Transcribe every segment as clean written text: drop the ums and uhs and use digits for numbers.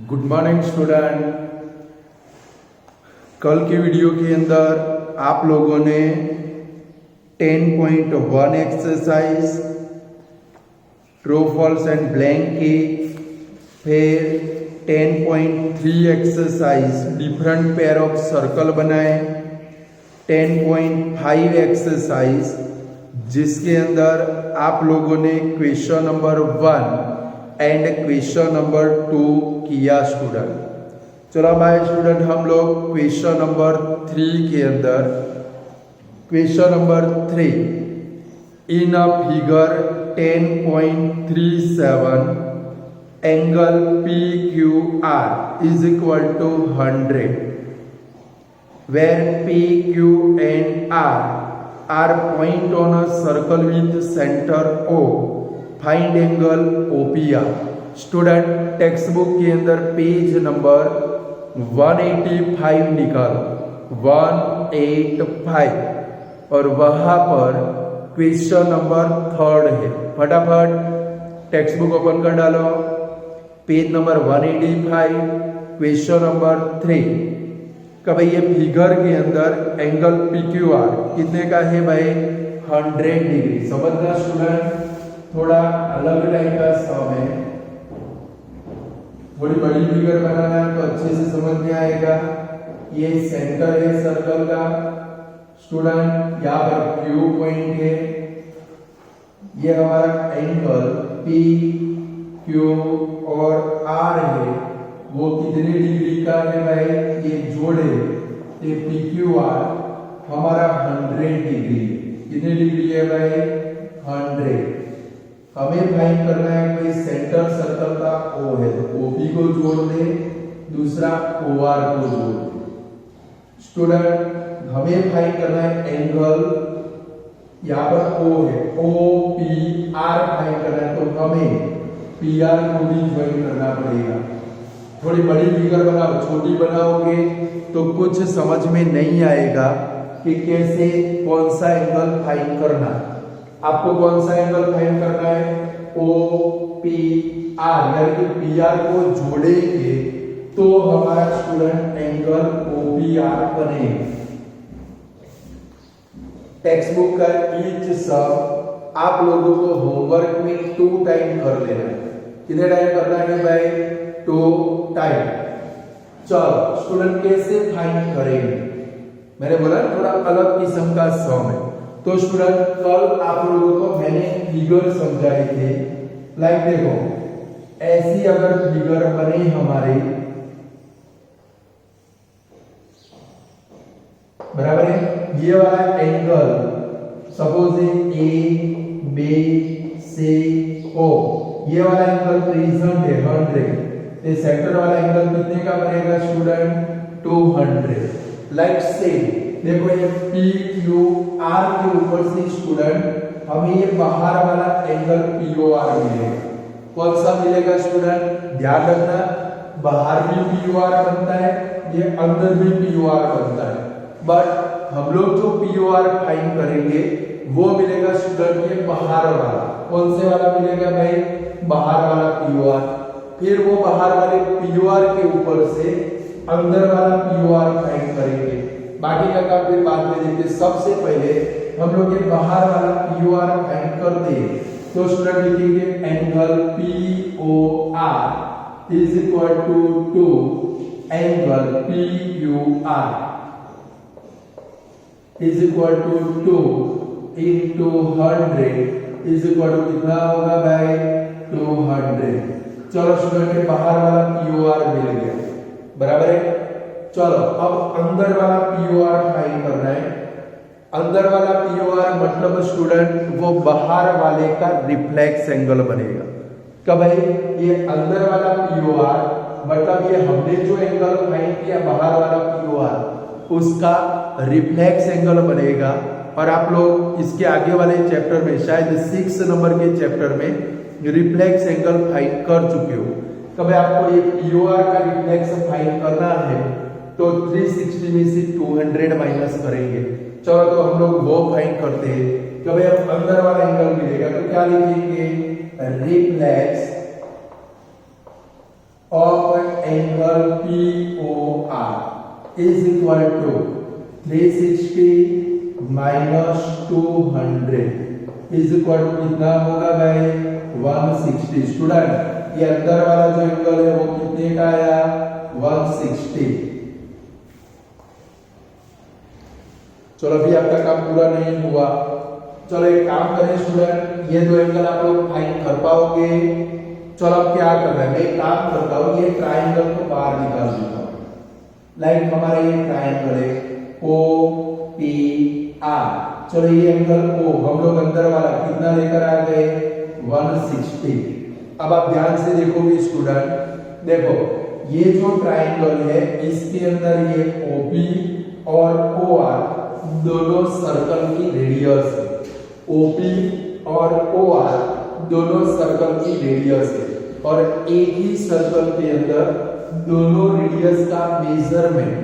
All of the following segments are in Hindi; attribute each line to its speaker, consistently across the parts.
Speaker 1: Good morning student. कल की वीडियो के अंदर आप लोगों ने 10.1 exercise true false and blank की, फिर 10.3 exercise different pair of circle बनाए, 10.5 एक्सरसाइज जिसके अंदर आप लोगों ने question number 1 and question number 2 किया स्टूडेंट। चलो भाई स्टूडेंट, हम लोग क्वेश्चन नंबर 3 के अंदर, question number 3, in a figure 10.37 angle PQR is equal to 100 where PQ and R are point on a circle with center O. Find angle OPR। Student text book के अंदर पेज नंबर 185 निकालो, 185, और वहां पर क्वेश्चन नंबर 3 है। फटाफट टेक्स्ट बुक ओपन कर डालो, पेज नंबर 185, क्वेश्चन नंबर 3 का भाई ये फिगर के अंदर एंगल PQR कितने का है भाई? 100 डिग्री। समझना स्टूडेंट, थोड़ा अलग टाइप का सम है, थोड़ी बड़ी फिगर बनाना है तो अच्छे से समझ में आएगा। ये सेंटर है सर्कल का स्टूडेंट, यहाँ पर Q पॉइंट है, ये हमारा एंगल P Q और R है, वो कितने डिग्री का है भाई? ये जोड़े ये PQR हमारा 100 डिग्री। कितने डिग्री है भाई? 100। हमें फाइंड करना है कोई सेंटर सर्कल का O है तो OP को जोड़ दे, दूसरा OR को जोड़ दे। स्टूडेंट हमें फाइंड करना है एंगल, यहाँ पर O है, OPR फाइंड करना है तो हमें PR को भी ज्वाइन करना पड़ेगा। थोड़ी बड़ी फिगर बनाओ, छोटी बनाओगे तो कुछ समझ में नहीं आएगा कि कैसे कौन सा एंगल फाइंड करना। आपको कौन सा एंगल फाइंड करना है? OPR, यानी कि PR को जोड़ेंगे तो हमारा स्टूडेंट एंगल OPR बनेगा। टेक्स्ट बुक का ईच सब आप लोगों को होमवर्क में 2 टाइम कर लेना है। कितने टाइम करना है भाई? 2 टाइम। चलो स्टूडेंट कैसे फाइंड करेंगे? मैंने बोला थोड़ा अलग किस्म का सम है। तो स्टूडेंट कल आप लोगों को मैंने फिगर समझाई थी, लाइक देखो ऐसी अगर फिगर बने हमारी, बराबर है, ये वाला एंगल सपोज ABCO, ये वाला एंगल प्रेजेंट है 100, ये सेंटर वाला एंगल कितने का बनेगा स्टूडेंट? 200। लाइक से देखो ये PQR के ऊपर से स्टूडेंट हमें ये बाहर वाला एंगल POR मिलेगा। कौन सा मिलेगा स्टूडेंट? ध्यान रखना, बाहर भी POR बनता है, ये अंदर भी POR बनता है, बट हम लोग जो POR फाइंड करेंगे वो मिलेगा स्टूडेंट ये बाहर वाला। कौन से वाला मिलेगा भाई? बाहर वाला POR। फिर वो बाहर वाले POR के ऊपर से अंदर वाला POR फाइंड करेंगे। बाकी का काम फिर बाद में देखते। सबसे पहले हम लोग ये बाहर वाला POR फाइंड कर दे तो स्टूडेंट लिखेंगे angle POR is equal to angle PQR is equal to 2 into 100 is equal to कितना होगा भाई? 200। चलो स्टूडेंट के बाहर वाला POR मिल गया, बराबर है। चलो अब अंदर वाला POR फाइंड करना है। अंदर वाला POR मतलब स्टूडेंट वो बाहर वाले का रिफ्लेक्स एंगल बनेगा। कब है? ये अंदर वाला POR मतलब ये हमने जो एंगल फाइंड किया बाहर वाला POR उसका रिफ्लेक्स एंगल बनेगा। और आप लोग इसके आगे वाले चैप्टर में, शायद 6 नंबर के चैप्टर में रिफ्लेक्स एंगल फाइंड कर चुके हो। कब आपको ये POR का रिफ्लेक्स फाइंड करना है तो 360 में से 200 माइनस करेंगे। चलो तो हम लोग वो फाइंड करते हैं। कब अब अंदर वाला एंगल मिलेगा तो क्या लिखेंगे? Reflex of angle POR is equal to 360 minus 200 is equal to कितना होगा भाई 160। स्टूडेंट ये अंदर वाला जो एंगल है वो कितने का आया 160। चलो अभी आपका काम पूरा नहीं हुआ। चलो एक काम करें स्टूडेंट, ये दो एंगल आप लोग फाइंड कर पाओगे। चलो अब क्या करना है, मैं एक काम करता हूँ, ये ट्राइंगल को बाहर निकाल देता हूँ। लाइक हमारा ये ट्राइंगल है ओ पी आर। चलो ये एंगल ओ हम लोग अंदर वाला कितना लेकर आ गए 160। अब आप ध्यान से देखोगे स्टूडेंट, देखो ये जो ट्राइंगल है इसके अंदर ये ओपी और ओ आर दोनों सर्कल की रेडियस है। ओपी और ओ आर दोनों सर्कल की रेडियस है और एक ही सर्कल के अंदर दोनों रेडियस का मेजरमेंट,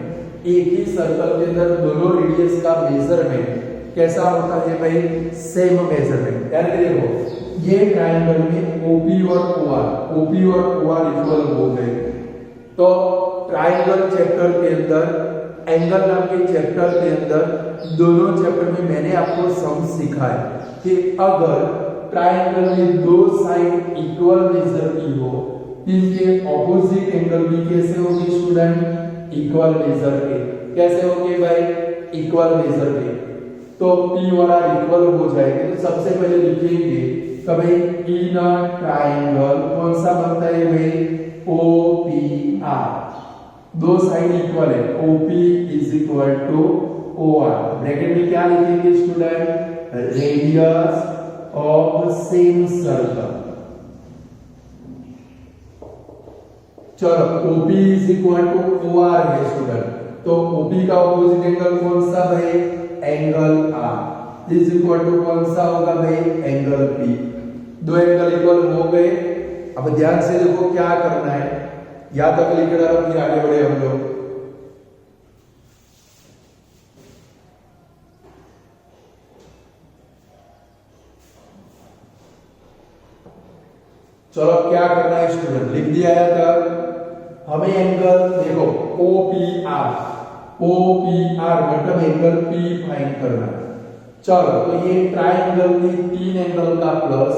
Speaker 1: एक ही सर्कल के अंदर दोनों रेडियस का मेजरमेंट कैसा होता है भाई, सेम मेजरमेंट। यानी देखो ये ट्रायंगल में ओपी और ओ आर इक्वल हो गए। तो ट्रायंगल चैप्टर के अंदर, एंगल नाम के चैप्टर के अंदर दोनों चैप्टर में मैंने आपको सम सिखाया कि अगर ट्रायंगल में दो साइड इक्वल मेजर की हो, इनके ऑपोजिट एंगल भी कैसे होगी स्टूडेंट, इक्वल मेजर के। कैसे होंगे भाई, इक्वल मेजर के। तो P और R इक्वल हो जाएंगे। तो सबसे पहले लिखेंगे कभी इन ट्रायंगल कौन सा बनता है भाई, OPR। दो साइड इक्वल है, OP is equal to OR। Bracket में क्या लिखेंगे student, radius of same circle. चलो OP is equal to OR है स्टूडेंट, तो OP का ऑपोजिट एंगल कौन सा भाई, angle R is equal to कौन सा होगा भाई, एंगल P। दो एंगल इक्वल हो गए। अब ध्यान से देखो क्या करना है, या तक लिख डालो फिर आगे बढ़े हम लोग। चलो क्या करना है स्टूडेंट, लिख दिया है। तब हमें एंगल देखो OPR मतलब एंगल P फाइंड करना है। चलो तो ये ट्रायंगल की तीन एंगल का प्लस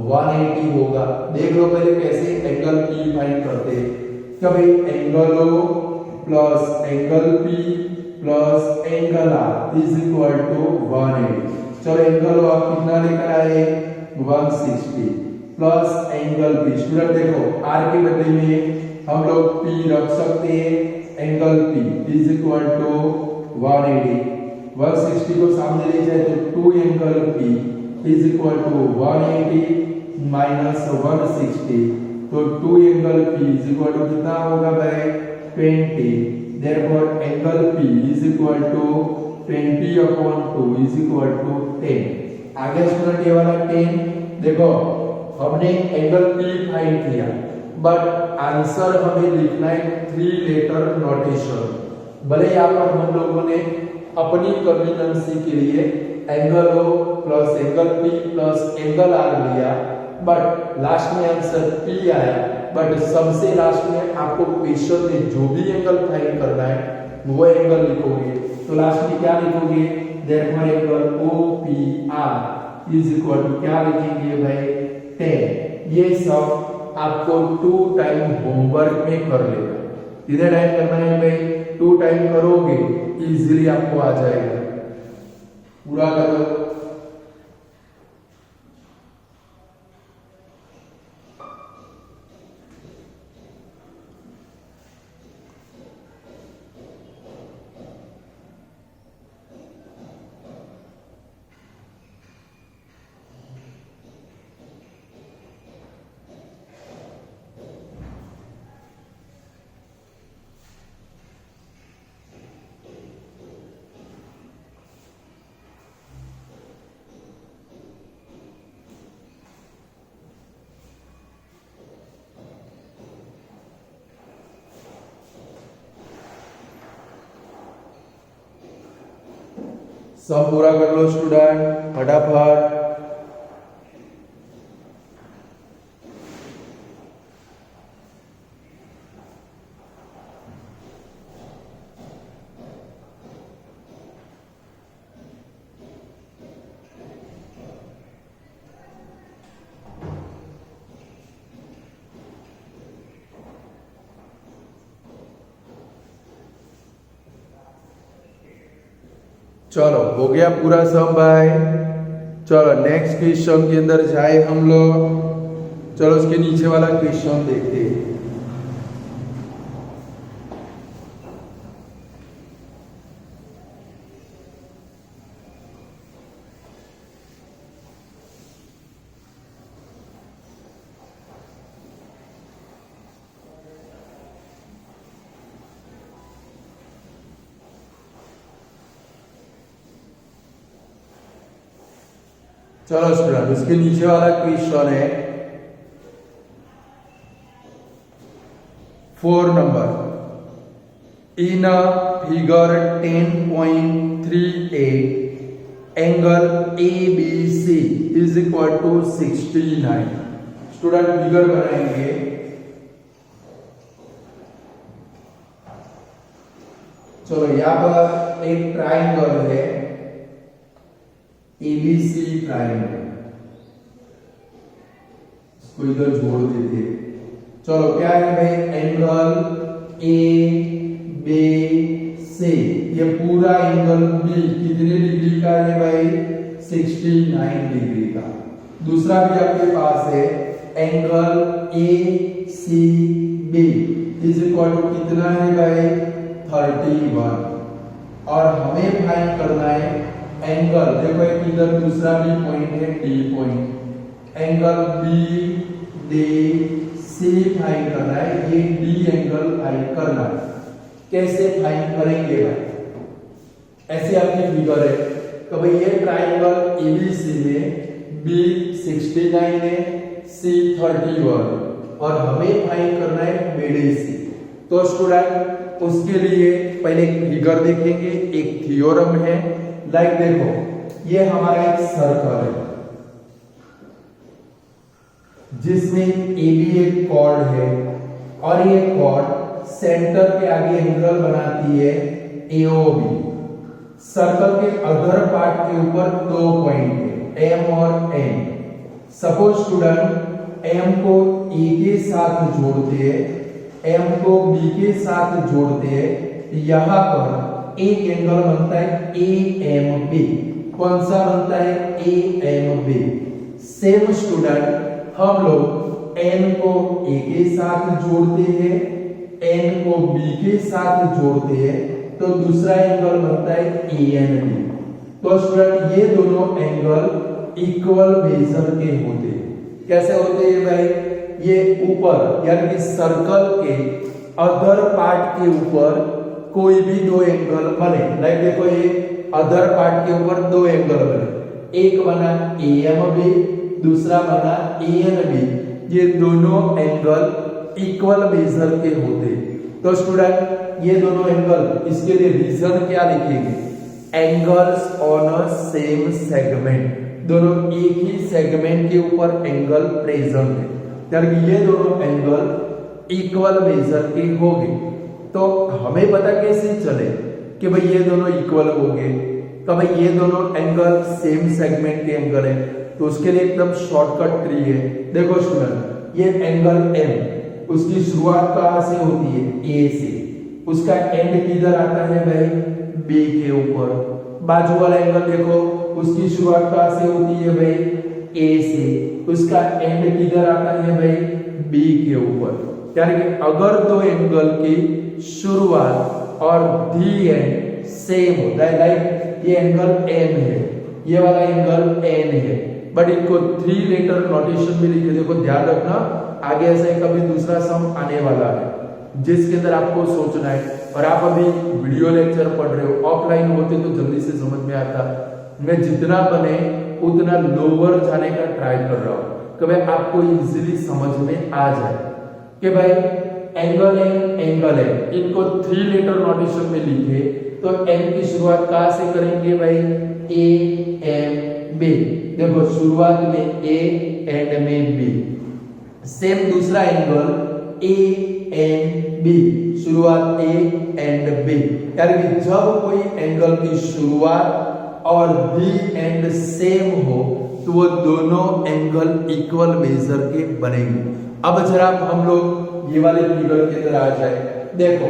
Speaker 1: 180 होगा। देख लो पहले कैसे एंगल P फाइंड करते हैं। क्या भाई, angle O plus angle P plus angle R is equal to 180। चलो एंगल O आप कितना लेकर आए 160 प्लस एंगल P। स्टूडेंट देखो R के बदले में हम लोग P रख सकते हैं, angle P is equal to 180। 160 को सामने ले जाए तो 2 angle P is equal to 180 minus 160, तो 2 angle P is equal to कितना होगा भाई 20। Therefore angle P is equal to 20/2 is equal to 10। आगे स्टूडेंट ये वाला 10 देखो हमने एंगल P फाइंड किया, बट आंसर हमें लिखना है 3 लेटर नोटेशन। भले यहाँ पर हम लोगों ने अपनी कन्वीनियंसी के लिए angle O plus angle P plus angle R लिया, बट लास्ट में आंसर P आया। बट सबसे लास्ट में आपको क्वेश्चन में जो भी एंगल फाइंड करना है वो एंगल लिखोगे। तो लास्ट में क्या लिखोगे, therefore angle OPR is equal to क्या लिखेंगे भाई 10। ये सब आपको 2 टाइम होमवर्क में कर लेना। कितने टाइम करना है भाई, 2 टाइम करोगे इजीली आपको आ जाएगा। पूरा करो। सब पूरा कर लो स्टूडेंट फटाफट। चलो हो गया पूरा सम भाई। चलो नेक्स्ट क्वेश्चन के अंदर जाए हम लोग। चलो उसके नीचे वाला क्वेश्चन देखते हैं। चलो स्टूडेंट उसके नीचे वाला क्वेश्चन है 4 नंबर। In a figure 10.38 angle ABC is equal to 69। Student figure बनाएंगे। चलो यहां पर एक ट्राइंगल है ABC ट्राइंगल, इसको इधर जोड़ देते। चलो क्या है भाई, एंगल ABC, ये पूरा एंगल B कितने डिग्री का है भाई, 69 डिग्री का। दूसरा भी आपके पास है angle ACB is equal to कितना है भाई, 31। और हमें फाइंड करना है एंगल, देखो एक इधर दूसरा भी पॉइंट है D point, angle BDC find करना है। ये D एंगल फाइंड करना है। कैसे फाइंड करेंगे भाई, ऐसे आपकी फिगर है तो भाई ये ट्राइंगल ABC में B 69 है, C 31 और हमें फाइंड करना है BDC। तो स्टूडेंट उसके लिए पहले एक फिगर देखेंगे, एक थ्योरम है। लाइक देखो ये हमारा एक सर्कल है जिसमें AB एक कॉर्ड है और ये कॉर्ड सेंटर के आगे एंगल बनाती है AOB। सर्कल के अदर पार्ट के ऊपर दो पॉइंट है M और N। सपोज स्टूडेंट M को A के साथ जोड़ते हैं, M को B के साथ जोड़ते हैं, यहां पर एक एंगल बनता है AMB। कौन सा बनता है, AMB। सेम स्टूडेंट हम लोग N को A के साथ जोड़ते हैं, N को B के साथ जोड़ते हैं, तो दूसरा एंगल बनता है ANB। तो स्टूडेंट ये दोनों एंगल इक्वल बेजल के होते हैं। कैसे होते हैं भाई, ये ऊपर यानी कि सर्कल के अदर पार्ट के ऊपर कोई भी दो एंगल बने। लाइक देखो ये अदर पार्ट के ऊपर दो एंगल बने, एक बना AMB, दूसरा बना ANB। ये दोनों एंगल इक्वल बेजल के होते। तो स्टूडेंट ये दोनों एंगल, इसके लिए रीजन क्या लिखेंगे, angles on a same segment. दोनों एक ही सेगमेंट के ऊपर एंगल प्रेजेंट है, यानी ये दोनों एंगल इक्वल बेजल के होंगे। तो हमें पता कैसे चले कि भाई ये दोनों इक्वल होंगे, तो भाई ये दोनों एंगल सेम सेगमेंट के एंगल है। तो उसके लिए एकदम शॉर्टकट ट्री है। देखो स्टूडेंट ये एंगल M, उसकी शुरुआत कहां से होती है, A से, उसका एंड किधर आता है भाई, B के ऊपर। बाजू वाला एंगल देखो उसकी शुरुआत कहां से होती है भाई, A से, उसका एंड किधर आता है भाई, B के ऊपर। यानी कि अगर दो एंगल की शुरुआत और दी एंड सेम होता है, लाइक ये एंगल M है, ये वाला एंगल N है, बट इनको 3 लेटर नोटेशन में लिखे। देखो ध्यान रखना आगे ऐसे कभी दूसरा सम आने वाला है जिसके अंदर आपको सोचना है। और आप अभी वीडियो लेक्चर पढ़ रहे हो, ऑफलाइन होते तो जल्दी से समझ में आता। मैं जितना बने उतना लोअर जाने का ट्राई कर रहा हूं कि भाई आपको इजीली समझ में आ जाए कि भाई एंगल है, इनको 3 लेटर नोटेशन में लिखे। तो M की शुरुआत कहां से करेंगे भाई, AMB। देखो शुरुआत में A एंड में B। सेम दूसरा एंगल ANB, शुरुआत A एंड B। यानी कि जब कोई एंगल की शुरुआत और दी एंड सेम हो तो वो दोनों एंगल इक्वल मेजर के बनेंगे। अब जरा हम लोग ये वाले फिगर के अंदर आ जाए। देखो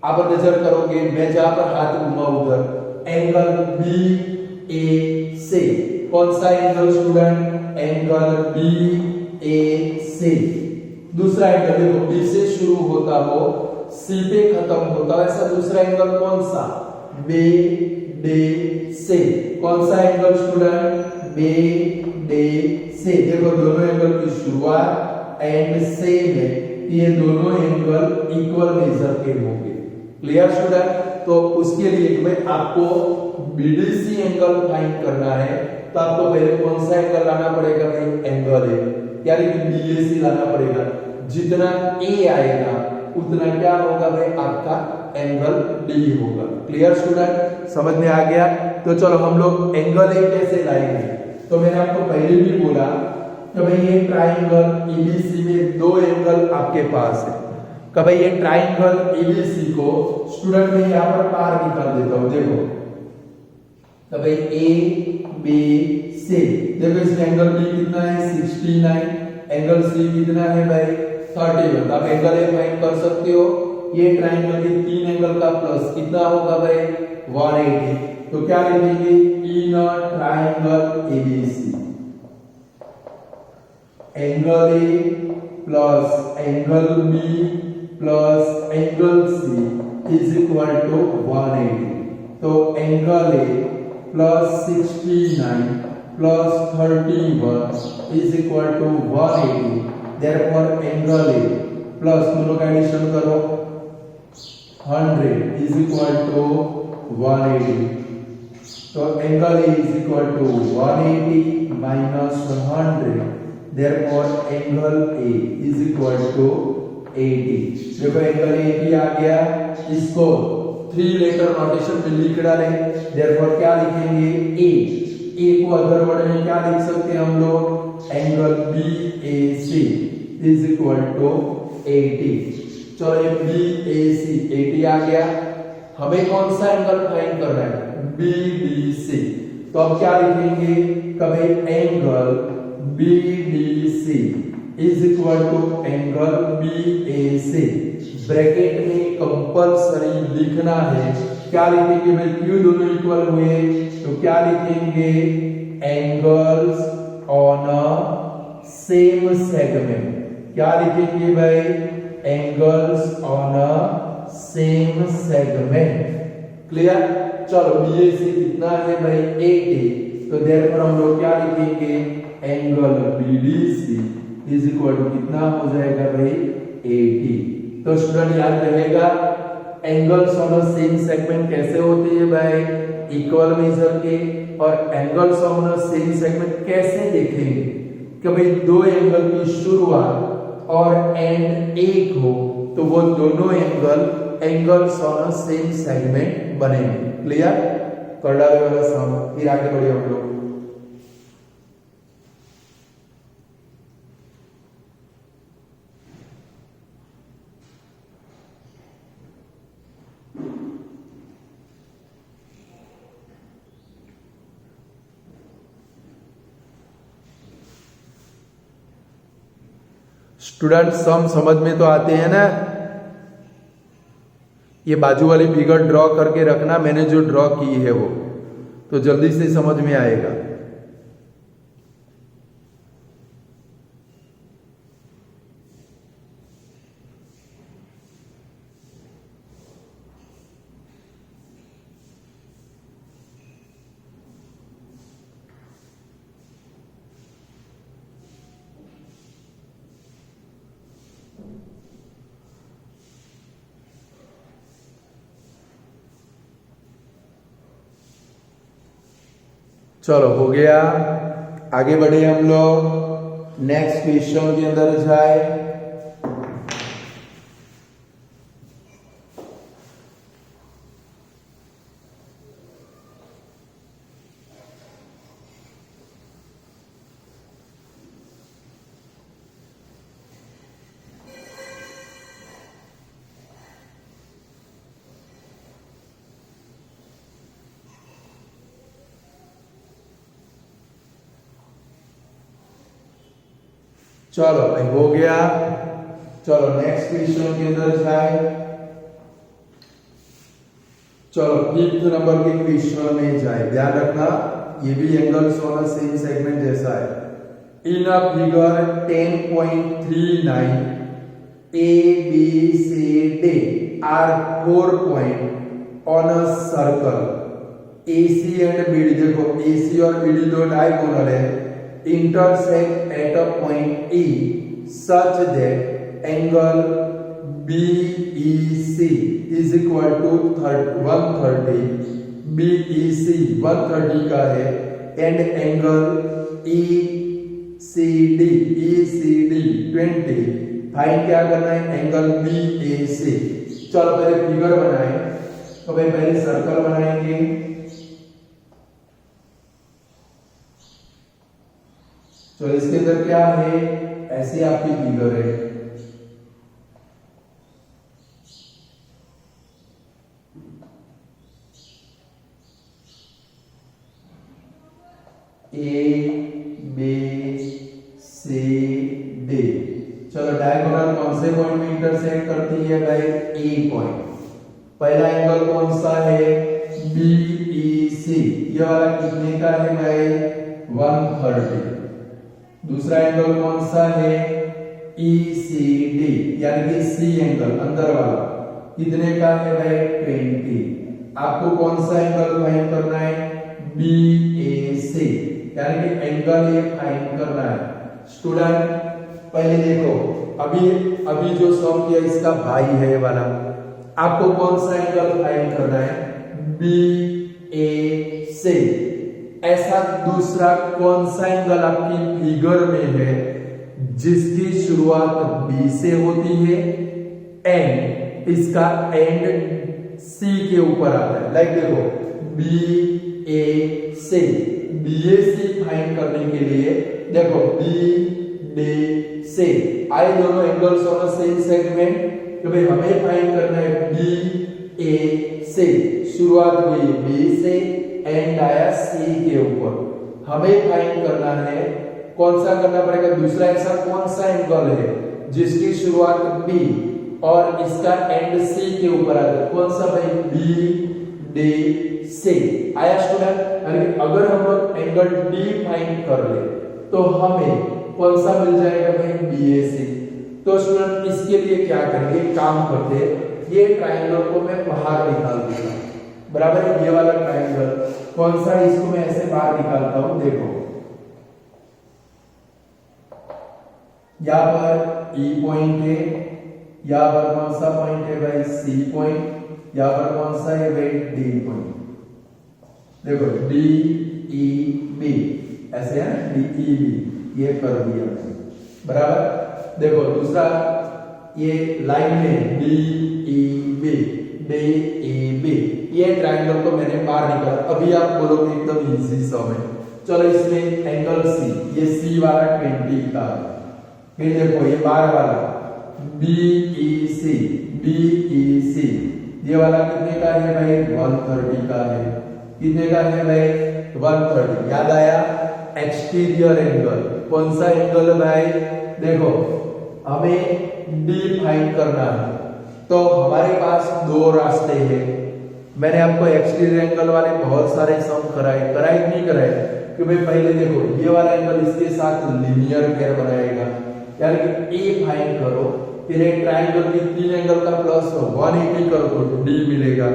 Speaker 1: आप नजर करोगे, मैं जहां पर हाथ घुमा उधर एंगल बी ए सी। कौन सा angle student? Angle B A सी। दूसरा एंगल देखो, बी से शुरू होता हो, सी पे खत्म होता हो, ऐसा दूसरा एंगल कौन सा? B D C. कौन सा angle student? B D C. देखो दोनों एंगल की शुरुआत एंड सेम है, ये दोनों एंगल इक्वल मेजर के होंगे। Clear student? तो उसके लिए भाई आपको बीडीसी एंगल फाइंड करना है, तो आपको पहले कौन सा एंगल लाना पड़ेगा भाई? एंगल ए, यानी कि बीएसी लाना पड़ेगा। जितना ए आएगा उतना क्या होगा भाई? आपका एंगल डी होगा। Clear student? समझ में आ गया? तो चलो हम लोग एंगल ए कैसे लाएंगे। तो मैंने आपको पहले भी बोला कि भाई ये ट्राइंगल एबीसी में दो एंगल आपके पास है। कि भाई ये ट्राइंगल एबीसी को स्टूडेंट में यहां पर पार निकाल देता हूं। देखो तो भाई ए बी सी, देखो इसमें एंगल बी कितना है? 69। एंगल सी कितना है भाई? 31। आप एंगल ए फाइंड कर सकते हो। ये ट्राइंगल के तीन एंगल का प्लस कितना होगा भाई? 180। तो क्या लिखेंगे? In triangle ABC angle A plus angle B plus angle C is equal to 180। तो angle A plus 69 plus 31 is equal to 180। Therefore angle A plus दोनों का एडिशन करो, 100 इज इक्वल टू 180। तो angle A is equal to 180 minus 100, therefore angle A is equal to 80। देखो एंगल ए भी आ गया, इसको 3 लेटर नोटेशन में लिख डालें। देयरफॉर क्या लिखेंगे? ए को अदर वर्ड में क्या लिख सकते हैं हम लोग? Angle B A C is equal to 80। चलो ये बी ए सी 80 आ गया। हमें कौन सा एंगल फाइंड करना है? B D C. तो अब क्या लिखेंगे? कभी angle B D C is equal to angle B A C. Bracket में कंपल्सरी लिखना है। क्या लिखेंगे भाई? क्यों दोनों इक्वल हुए? तो क्या लिखेंगे? Angles on a same segment. क्या लिखेंगे भाई? Angles on a same segment. Clear? चलो बीएसी कितना है भाई? 80। तो देयरफॉर हम लोग क्या लिखेंगे? Angle BDC is equal to कितना हो जाएगा भाई? 80। तो स्टूडेंट याद रहेगा angles on a same segment कैसे होते हैं भाई? इक्वल मेजर के। और angles on a same segment कैसे देखेंगे? कि भाई दो एंगल की शुरुआत और एंड एक हो, तो वो दोनों angles on a same segment बनेंगे। क्लियर? कर डाले वाला सम, फिर आगे बढ़े हम लोग। स्टूडेंट सम समझ में तो आते हैं ना? ये बाजू वाली फिगर ड्रॉ करके रखना, मैंने जो ड्रॉ की है वो, तो जल्दी से समझ में आएगा। चलो हो गया, आगे बढ़े हम लोग। नेक्स्ट क्वेश्चन के अंदर जाए। चलो भाई हो गया। चलो नेक्स्ट क्वेश्चन के अंदर जाए। चलो फिफ्थ नंबर के क्वेश्चन में जाए, ध्यान रखना ये भी एंगल्स वाला सेम सेगमेंट जैसा है। इन a figure 10.39 A B C D are 4 point on a circle AC and BD, देखो AC और BD दो डायगोनल है, intersect at a point E such that angle BEC is equal to 130, BEC 130 का है and angle ECD 20। फाइंड क्या करना है, एंगल BAC। चलो पहले फिगर बनाएं, तो भाई पहले सर्कल बनाएंगे, तो इसके अंदर क्या है, ऐसी आपकी फिगर है, ABCD। चलो डायगोनल कौन से पॉइंट में इंटरसेक्ट करती है भाई, ए पॉइंट। पहला एंगल कौन सा है, BEC, ये वाला कितने का है भाई, 130। दूसरा एंगल कौन सा है, ECD यानी कि सी एंगल अंदर वाला, कितने का है भाई, 20। आपको कौन सा एंगल फाइंड करना है, BAC यानी कि एंगल ये फाइंड करना है। स्टूडेंट पहले देखो, अभी जो सॉल्व किया इसका भाई है ये वाला, आपको कौन सा एंगल फाइंड करना है, BAC। ऐसा दूसरा कौन सा एंगल आपकी फिगर में है जिसकी शुरुआत B से होती है एंड इसका एंड C के ऊपर आता है। लाइक देखो BAC, BAC फाइंड करने के लिए देखो BDC, आए दोनों एंगल्स ऑन सेम सेगमेंट, तो भाई हमें फाइंड करना है BAC, शुरुआत हुई B से एंड आया C के ऊपर, हमें फाइंड करना है, कौन सा करना पड़ेगा, दूसरा ऐसा कौन सा एंगल है जिसकी शुरुआत B और इसका एंड C के ऊपर आता है, कौन सा भाई, BDC। आया स्टूडेंट, अगर हम लोग एंगल D फाइंड कर ले तो हमें कौन सा मिल जाएगा भाई, BAC। तो स्टूडेंट इसके लिए क्या करेंगे, काम करते हैं, ये ट्रायंगल को मैं बाहर निकाल दूंगा, बराबर है, ये वाला ट्रायंगल कौन सा, इसको मैं ऐसे बाहर निकालता हूं, देखो यहां पर E पॉइंट है, यहां पर कौन सा पॉइंट है भाई, C पॉइंट, यहां पर कौन सा है भाई, D पॉइंट। देखो DEB ऐसे है ना, DEB ये कर दिया बराबर। देखो दूसरा ये लाइन में DEB, ये ट्रायंगल को मैंने बाहर निकाला। अभी आप बोलोगे एकदम इजी सम है, चलो इसमें एंगल C, ये C वाला 20 का है, फिर देखो ये बाहर वाला BEC, ये वाला कितने का है भाई, 130 का है, कितने का है भाई, 130। याद आया, एक्सटीरियर एंगल, कौन सा एंगल है भाई, देखो हमें D फाइंड करना है, तो हमारे पास दो रास्ते हैं। मैंने आपको एक्सटीरियर एंगल वाले बहुत सारे सम कराए नहीं कराए, क्योंकि पहले देखो ये वाला एंगल इसके साथ लीनियर पेयर बनाएगा, यानी कि A फाइंड करो, फिर एक ट्रायंगल की तीन एंगल का प्लस 180 करो तो D मिलेगा,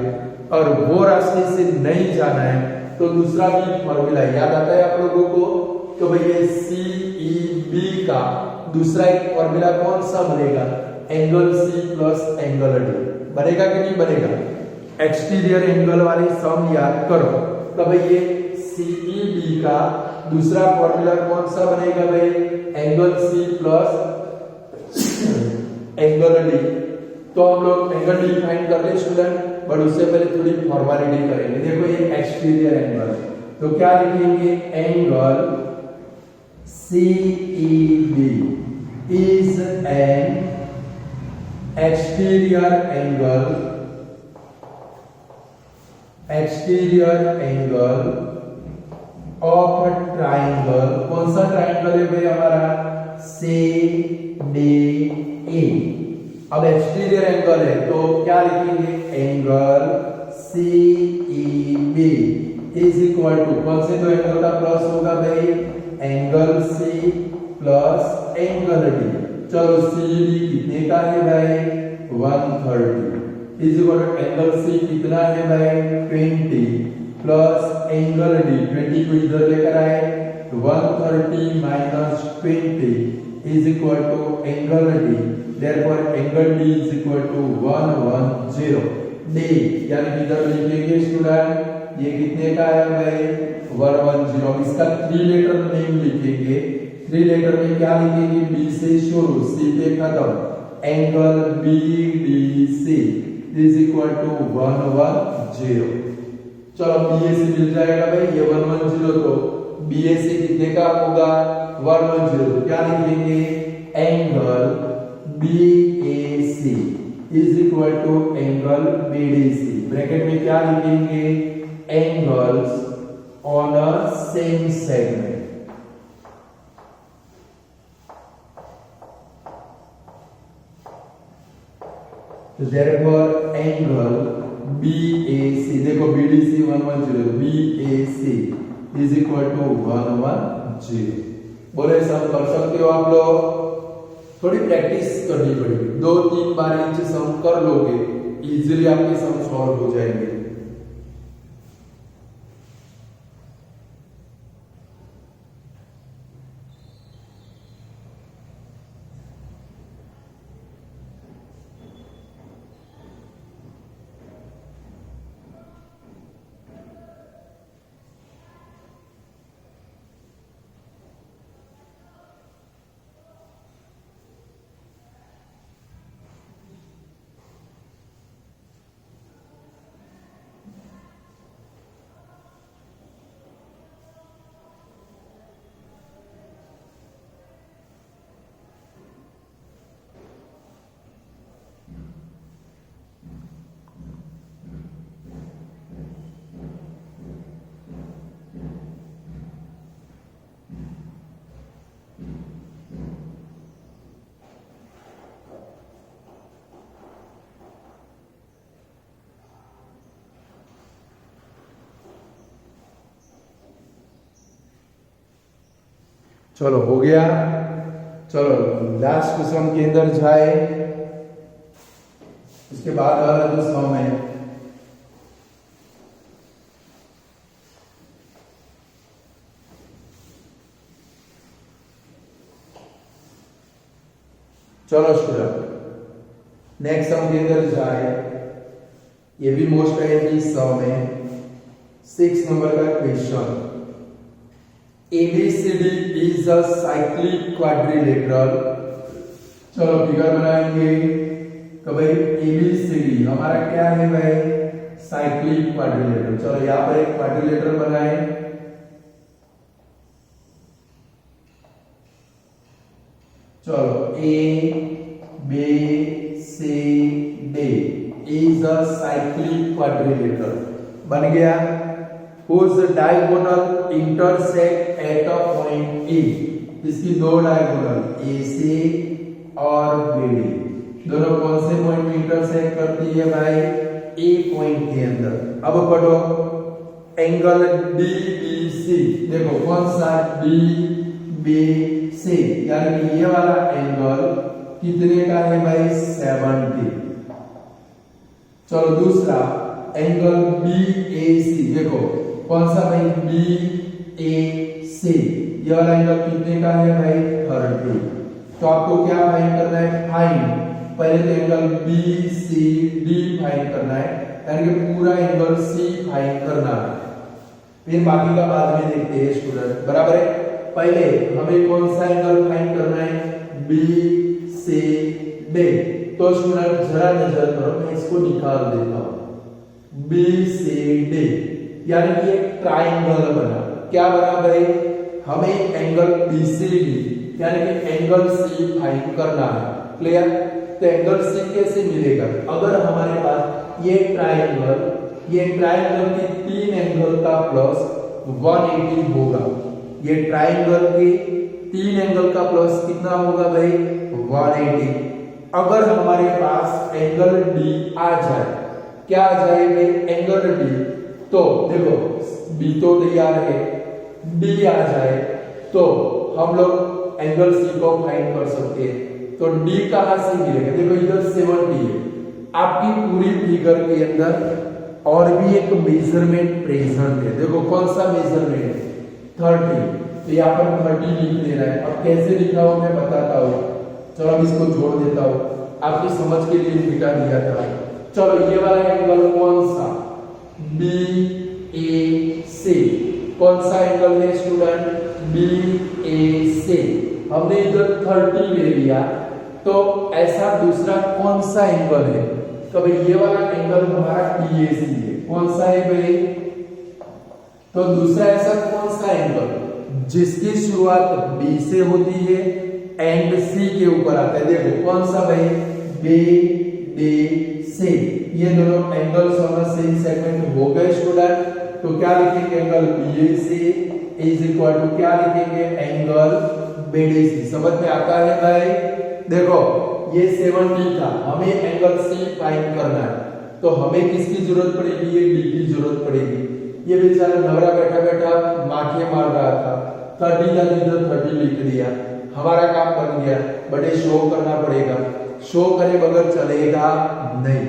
Speaker 1: और वो रास्ते से नहीं जाना है तो दूसरा भी फॉर्मूला याद आता है आप लोगों को, तो भाई ये CEB का दूसरा एक फॉर्मूला कौन सा बनेगा, angle C plus angle D, बनेगा कि नहीं बनेगा। एक्सटीरियर एंगल वाली सम याद करो, तो भाई ये CEB का दूसरा फॉर्मूला कौन सा बनेगा भाई, angle C plus angle D। तो हम लोग एंगल D फाइंड कर ले स्टूडेंट, बट उससे पहले थोड़ी फॉर्मेलिटी करेंगे। देखो ये एक्सटीरियर एंगल, तो क्या लिखेंगे, angle CEB is an exterior angle of a triangle, कौन सा ट्राइंगल है भाई हमारा, CDE। अब एक्सटीरियर एंगल है तो क्या लिखेंगे, angle CEB is equal to कौन से दो एंगल का प्लस होगा भाई, angle C plus angle D। चलो CEB कितने का है भाई, 130 is equal to angle C कितना है भाई 20 प्लस एंगल D 20 को इधर लेकर आए 130 minus 20 is equal to angle D, therefore angle D is equal to 110 D, यानी कि इधर लिखेंगे स्टूडेंट ये कितने का है भाई 110। इसका 3 लेटर नेम लिखेंगे, 3 लेटर में क्या लिखेंगे, B से शुरू C पे खत्म, angle BDC is equal to 110। चलो BAC मिल जाएगा भाई, ये 110 तो BAC कितने का होगा 110, क्या लिखेंगे angle BAC is equal to angle BDC, bracket में क्या लिखेंगे angles on a same segment. तो therefore एंगल BAC, देखो BDC 110, BAC is equal to 110। बोले सम कर सकते हो आप लोग, थोड़ी प्रैक्टिस करनी पड़ेगी, 2-3 बार ये सम कर लोगे इजीली आपके सम सॉल्व हो जाएंगे। चलो हो गया, चलो लास्ट सम के अंदर जाए, उसके बाद वाला जो सम है चलो स्टूडेंट नेक्स्ट सम के अंदर जाए, ये भी मोस्ट आईएमपी सम है, 6 नंबर का question, ABCD is a cyclic quadrilateral। चलो फिगर बनाएंगे, तो भाई ABCD हमारा क्या है भाई साइक्लिक क्वाड्रिलेटरल। चलो यहाँ पर एक क्वाड्रिलेटरल बनाए, चलो ABCD is a cyclic quadrilateral बन गया, whose diagonal intersect at a point A। इसकी दो डायगोनल AC और BD दोनों कौन से पॉइंट में इंटरसेक्ट करती है भाई A पॉइंट के अंदर। अब पढ़ो एंगल DBC, देखो कौन सा DBC, यानी कि ये वाला एंगल कितने का है भाई 70। चलो दूसरा एंगल BAC, देखो कौन सा भाई BAC, ये वाला एंगल कितने का है भाई 30। तो आपको क्या फाइंड करना है, फाइंड पहले तो एंगल BCD फाइंड करना है, यानी कि पूरा एंगल C फाइंड करना है, फिर बाकी का बाद में देखते हैं स्टूडेंट, बराबर है। पहले हमें कौन सा एंगल फाइंड करना है BCD। तो स्टूडेंट जरा नजर करो, मैं इसको निकाल देता हूं, BCD यानी कि एक ट्राइंगल बना, क्या बना भाई हमें एंगल BCD यानी कि एंगल C फाइंड करना है, क्लियर। तो एंगल C कैसे मिलेगा, अगर हमारे पास ये ट्राइंगल के 3 एंगल का प्लस 180 होगा, ये ट्राइंगल के 3 एंगल का प्लस कितना होगा भाई 180। अगर हमारे पास एंगल D आ जाए, क्या आ जाए एंगल डी। तो देखो बी तो तैयार है, डी आ जाए तो हम लोग एंगल सी को फाइंड कर सकते हैं। तो डी कहां से मिलेगा, देखो इधर 70 है। आपकी पूरी फिगर के अंदर और भी एक मेजरमेंट प्रेजेंट है। देखो कौन सा मेजरमेंट, 30। तो यहाँ पर 30 लिख देना है। अब कैसे लिखा हो मैं बताता हूँ। चलो अब इसको जोड़ देता हूँ, आपकी समझ के लिए मिटा दिया था। चलो ये वाला एंगल कौन सा, बी ए सी। कौन सा एंगल है स्टूडेंट, बी ए सी। हमने इधर 30 ले लिया, तो ऐसा दूसरा कौन सा एंगल है, तो भाई ये वाला एंगल हमारा PAC है। कौन सा है भाई, तो दूसरा ऐसा कौन सा एंगल जिसकी शुरुआत B से होती है एंड C के ऊपर आता है। देखो कौन सा भाई, BDC। ये दोनों एंगल्स ऑन सेम सेगमेंट हो गए स्टूडेंट। तो क्या लिखेंगे, angle BAC is equal to क्या लिखेंगे, एंगल BDC। समझ में आता है भाई। देखो ये 70 था, हमें एंगल C फाइंड करना है, तो हमें किसकी जरूरत पड़ेगी, ये D की जरूरत पड़ेगी। ये बेचारा नवरा बैठा बैठा माथे मार रहा था, 30 था इधर 30 लिख दिया, हमारा काम बन गया। बड़े शो करना पड़ेगा, शो करे बगैर चलेगा नहीं।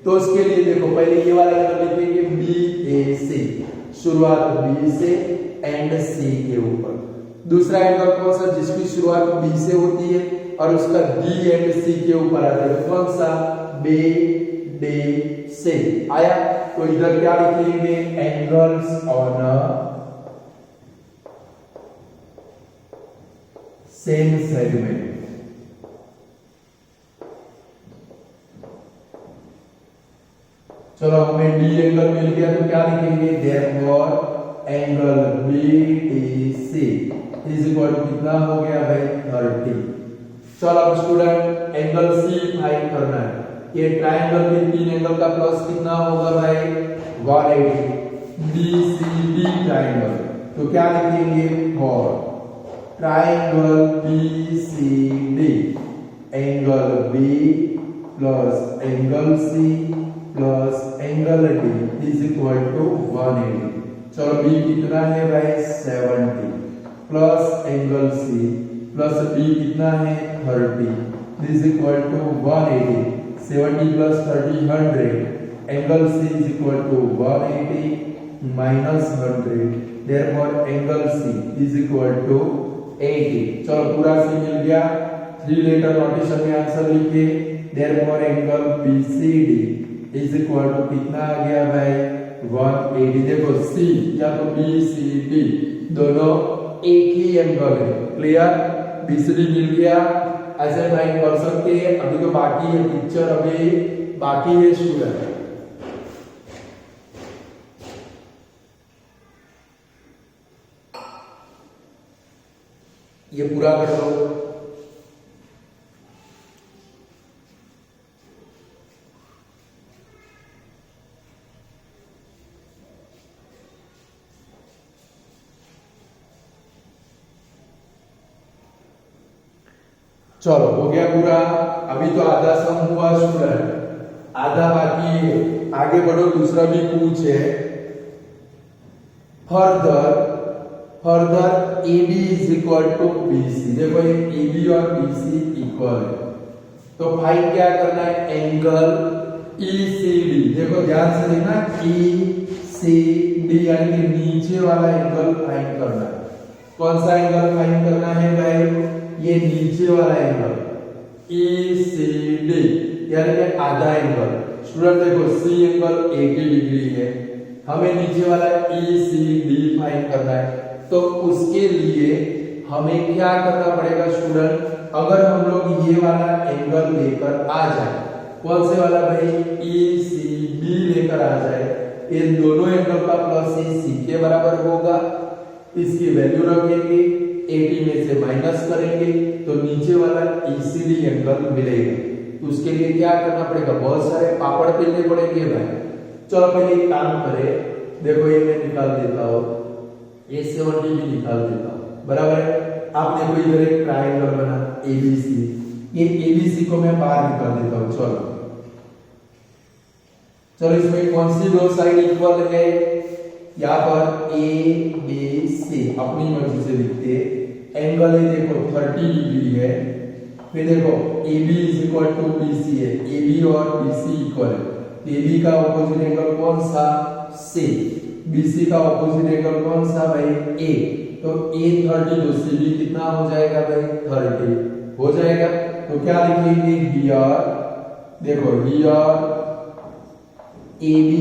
Speaker 1: तो उसके लिए देखो पहले ये वाला एंगल लिखेंगे BAC, शुरुआत B से एंड C के ऊपर। दूसरा एंगल कौन सा, जिसकी शुरुआत B से होती है और उसका D एंड C के ऊपर आता है, कौन सा, BDC आया। तो इधर क्या लिखेंगे, एंगल्स ऑन सेम सेगमेंट। चलो हमें डी एंगल मिल गया, तो क्या लिखेंगे, therefore angle BDC is equal to कितना हो गया भाई, 30। चलो अब स्टूडेंट एंगल C फाइंड करना है। ये ट्रायंगल में तीन एंगल का प्लस कितना होगा भाई, 180। BCD ट्रायंगल, तो क्या लिखेंगे, for triangle BCD angle B plus angle C plus angle D is equal to 180। चलो B कितना है भाई, 70 plus angle C plus D कितना है, 30 is equal to 180। 70 plus 30 100, angle C is equal to 180 minus 100, therefore angle C is equal to 80। चलो पूरा C मिल गया, 3 लेटर नोटेशन में आंसर लिखिए। therefore angle BCD is equal to कितना आ गया भाई, 180। देखो C या तो BCD दोनों एक ही एंगल है, क्लियर। BCD मिल गया, ऐसे फाइंड कर सकते हैं। अभी तो बाकी है पिक्चर, अभी बाकी है स्टूडेंट। ये पूरा कर लो। चलो हो गया पूरा। अभी तो आधा सम हुआ स्टूडेंट, आधा बाकी है। आगे बढ़ो, दूसरा भी पूछ है। Further AB is equal to BC। देखो ये AB और BC इक्वल है, तो फाइंड क्या करना है, एंगल ECD। देखो ध्यान से देखना, ECD यानी कि नीचे वाला एंगल फाइंड करना है। कौन सा एंगल फाइंड करना है भाई, ये नीचे वाला एंगल ECD यानी कि आधा एंगल। स्टूडेंट देखो C एंगल 80 डिग्री है, हमें नीचे वाला ECD फाइंड करना है। तो उसके लिए हमें क्या करना पड़ेगा स्टूडेंट, अगर हम लोग ये वाला एंगल लेकर आ जाए, कौन से वाला भाई, ECB लेकर आ जाए, ये दोनों एंगल का प्लस C के बराबर होगा। इसकी वैल्यू रखेंगे, 80 में से माइनस करेंगे तो नीचे वाला ECD एंगल मिलेगा। तो उसके लिए क्या करना पड़ेगा, बहुत सारे पापड़ बेलने पड़ेंगे भाई। चलो पहले एक काम करें, देखो ये मैं निकाल देता हूँ, ये 70 भी निकाल देता हूँ, बराबर है। आप देखो इधर एक ट्रायंगल बना ABC, ये ABC को मैं बाहर निकाल देता हूँ। चलो चलो इसमें कौन सी दो साइड इक्वल है? यहाँ पर ए बी सी अपनी मर्जी से लिखते हैं। एंगल है देखो 30 डिग्री है। फिर देखो A B is equal to B C है, ए बी और बी सी इक्वल है। ए बी का ऑपोजिट एंगल कौन सा? सी। बी सी का ऑपोजिट एंगल कौन सा भाई? ए। तो ए 30 तो सी बी कितना हो जाएगा भाई? 30 हो जाएगा। तो क्या लिखेंगे? हियर देखो here AB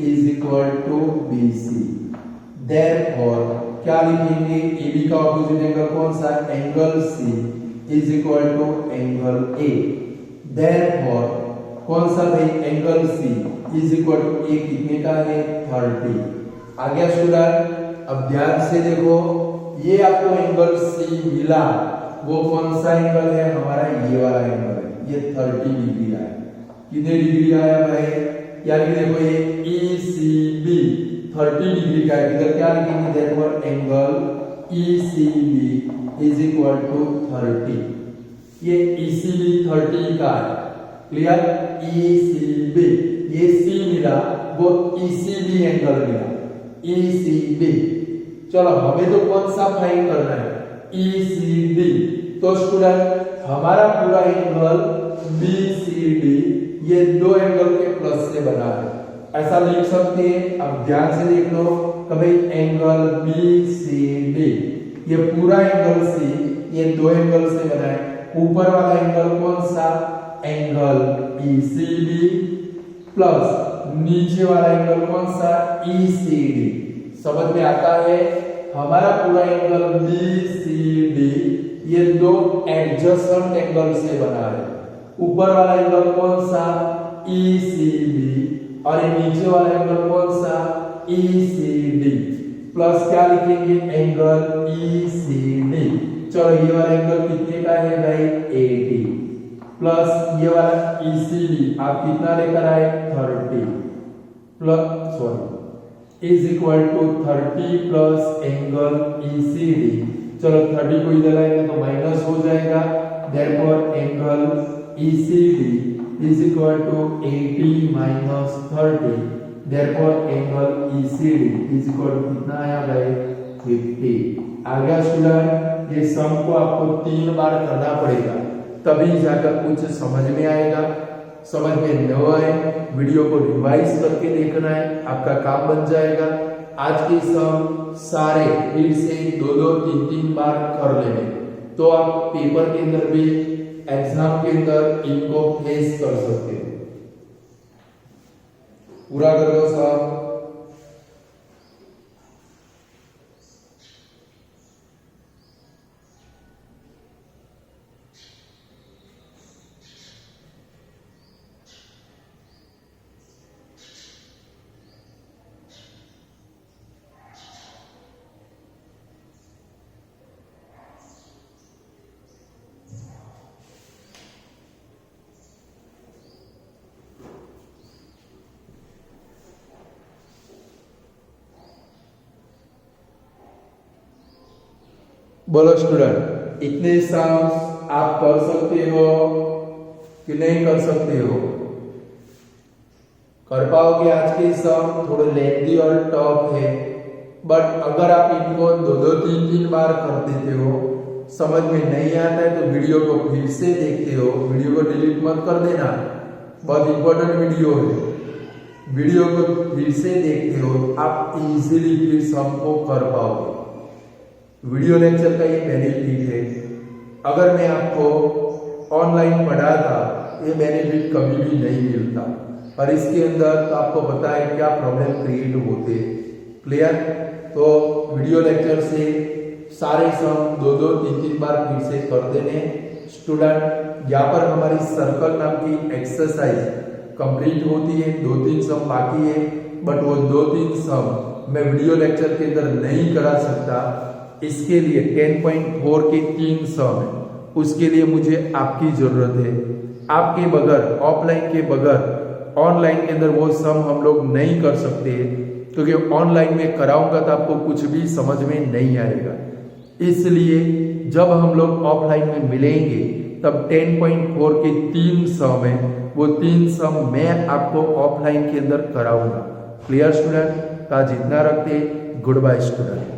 Speaker 1: is equal to BC। Therefore क्या लिखेंगे? AB का ऑपोजिट एंगल कौन सा? Angle C is equal to angle A। Therefore कौन सा भाई? Angle C is equal to A कितने का है? 30। आ गया स्टूडेंट? अब ध्यान से देखो, ये आपको एंगल C मिला, वो कौन सा एंगल है? हमारा ये वाला एंगल है। ये 30 डिग्री आया। कितने डिग्री आया भाई? यानी कि देखो ये ECB 30 डिग्री का है। इधर क्या लिखेंगे? Therefore angle ECB is equal to 30। ये ECB 30 का है। क्लियर? ECB ये C मिला, वो ECB एंगल मिला, ECB। चलो हमें तो कौन सा फाइंड करना है? ECB। तो स्टूडेंट हमारा पूरा एंगल BCD ये दो एंगल के प्लस से बना है, ऐसा लिख सकते हैं। अब ध्यान से देख लो कभी एंगल BCD ये पूरा एंगल C ये दो एंगल से बना है। ऊपर वाला एंगल कौन सा? एंगल ECB प्लस नीचे वाला एंगल कौन सा? ECD। समझ में आता है? हमारा पूरा एंगल BCD ये दो एडजेसेंट एंगल से बना है। ऊपर वाला एंगल कौन सा? ECB और ये नीचे वाला एंगल कौन सा? ECD प्लस क्या लिखेंगे? Angle ECD। चलो ये वाला एंगल कितने का है भाई? 80 प्लस ये वाला ECB आप कितना लेकर आए? 30 plus sorry is equal to 30 plus angle ECD। चलो 30 को इधर लाएंगे तो माइनस हो जाएगा। Therefore angle ECD is equal to 80 minus 30। Therefore angle ECD is equal to कितना आया भाई? 50। आ गया स्टूडेंट? ये सम को आपको 3 बार करना पड़ेगा, तभी जाकर कुछ समझ में आएगा। समझ में न आए वीडियो को रिवाइज करके देखना है, आपका काम बन जाएगा। आज के सम सारे फिर से 2-2, 3-3 बार कर लेने, तो आप पेपर के अंदर भी एग्जाम के अंदर इनको फेस कर सकते हो। पूरा कर लो साहब। बोलो स्टूडेंट, इतने सम आप कर सकते हो कि नहीं कर सकते हो? कर पाओगे? आज के सम थोड़े लेंथी और टफ है, बट अगर आप इनको 2-2, 3-3 बार कर देते हो, समझ में नहीं आता है तो वीडियो को फिर से देखते हो। वीडियो को डिलीट मत कर देना, बहुत इंपॉर्टेंट वीडियो है। वीडियो को फिर से देखते हो, आप इजीली फिर सम को कर पाओगे। वीडियो लेक्चर का ये बेनिफिट है। अगर मैं आपको ऑनलाइन पढ़ाता, ये बेनिफिट कभी भी नहीं मिलता। और इसके अंदर तो आपको पता है क्या प्रॉब्लम क्रिएट होते हैं। क्लियर? तो वीडियो लेक्चर से सारे सम 2-2, 3-3 बार फिर से कर देने। स्टूडेंट यहाँ पर हमारी सर्कल नाम की एक्सरसाइज कंप्लीट होती है, 2-3 सम बाकी है, बट वो 2-3 सम मैं वीडियो लेक्चर के अंदर नहीं करा सकता। इसके लिए 10.4 के 3 सम है, उसके लिए मुझे आपकी जरूरत है। आपके बगैर, ऑफलाइन के बगैर ऑनलाइन के अंदर वो सम हम लोग नहीं कर सकते, क्योंकि ऑनलाइन में कराऊंगा तो आपको कुछ भी समझ में नहीं आएगा। इसलिए जब हम लोग ऑफलाइन में मिलेंगे तब 10.4 के 3 सम है, वो 3 सम मैं आपको ऑफलाइन के अंदर कराऊंगा। Clear student? आज इतना रखते, गुड बाय स्टूडेंट।